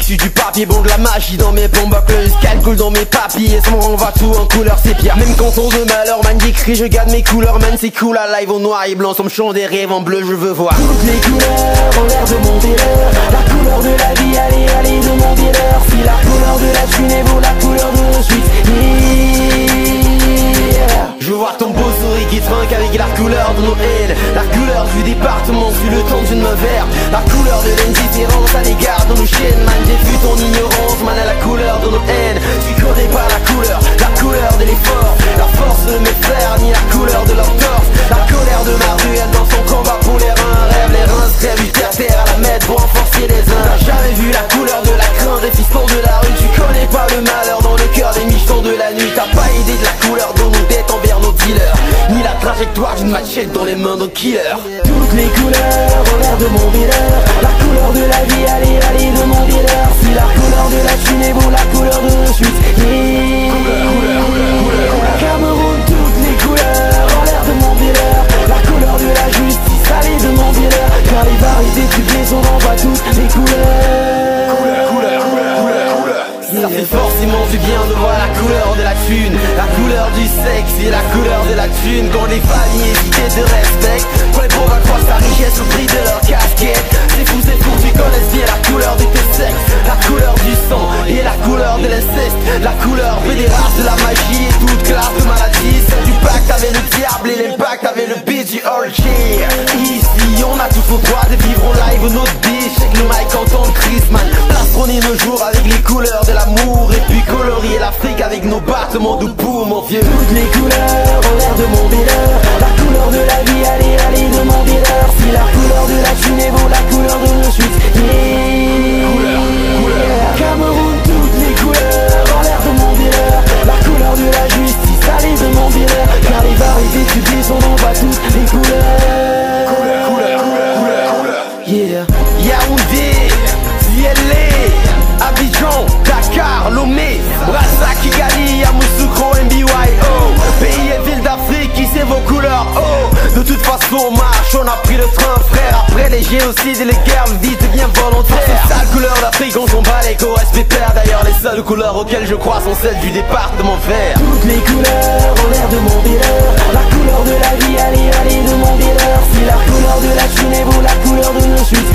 sur du papier, bon de la magie dans mes bombes, plus calcul dans mes papiers, son rang va tout en couleur sépia. Même quand on de malheur, man j'écris, je garde mes couleurs, man c'est cool à live en noir et blanc, sans me chant des rêves en bleu, je veux voir toutes les couleurs en l'air de mon délire. La couleur de la vie, allez, allez, demandez-leur si la couleur de la thune vaut la couleur de suite. Je veux voir ton beau sourire qui trinque avec la couleur de nos haines. La couleur du département sur le temps d'une main verte. La couleur de l'indifférence à l'égard de nos chaînes. Man j'ai vu ton ignorance, man à la couleur de nos haines. Tu connais pas la couleur de l'effort. La force de mes frères, ni la couleur de leur torse. La colère de ma ruelle dans son combat pour les reins. Rêve les reins, se rêve du terre à la mettre pour renforcer les uns. T'as jamais vu la couleur de la crainte des fistons de la rue. Tu connais pas le malheur dans le cœur des michetons de la nuit. T'as pas idée de la couleur de nos dettes envers nos dealers, ni la trajectoire d'une machette dans les mains d'un killer. Toutes les couleurs en l'air de mon dealer. La couleur de la vie, allez, allez, de mon dealer. Si la couleur de la thune vaut la couleur de suite. Cameroun, toutes les couleurs en l'air de mon dealer. La couleur de la justice, allez, de mon dealer. Car les variétés du blé sont dans pas toutes les couleurs. Ça fait forcément du bien de voir la couleur de la thune, la couleur du sexe et la couleur de la thune. Quand les familles hésitent de respect, quand les pauvres accroissent sa richesse au prix de leur casquette. C'est fou, tu connais bien la couleur de tes sexes, la couleur du sang et la couleur de l'inceste. La couleur fait des races de la magie et toute classe de maladie. Celle du pacte avec le diable et l'impact avec le BGRG. Ici on a tous le droit de vivre en live notre bitch. Check le mic en tant que Chrisman, plastronner nos jours avec les couleurs de l'amour. Et puis colorier l'Afrique avec nos battements de boum, mon vieux. Toutes les couleurs en l'air de mon dealer. La couleur de la vie, allez, allez, demandez-leur si la couleur de la thune vaut la couleur de suite. Cameroun, toutes les couleurs en l'air de mon dealer. La couleur de la justice, allez, demandez-leur. Car les variétés du blé sont dans pas toutes les couleurs. Yeah. Yaoundé, ZLA, Abidjan, Dakar, Lomé, Brazza, Kigali, Yamoussoukro, MBYO. Pays et ville d'Afrique, qui c'est vos couleurs, oh. De toute façon on marche, on a pris le train frère. Après les génocides et les guerres, le vide devient volontaire. Ces sales couleurs d'Afrique, on s'en bat les go, respect père. D'ailleurs les seules couleurs auxquelles je crois sont celles du département vert. Toutes les couleurs en l'air de mon dealer. La couleur de la vie, allez, allez, demandez-leur si la couleur de la thune vaut la couleur de nos suites.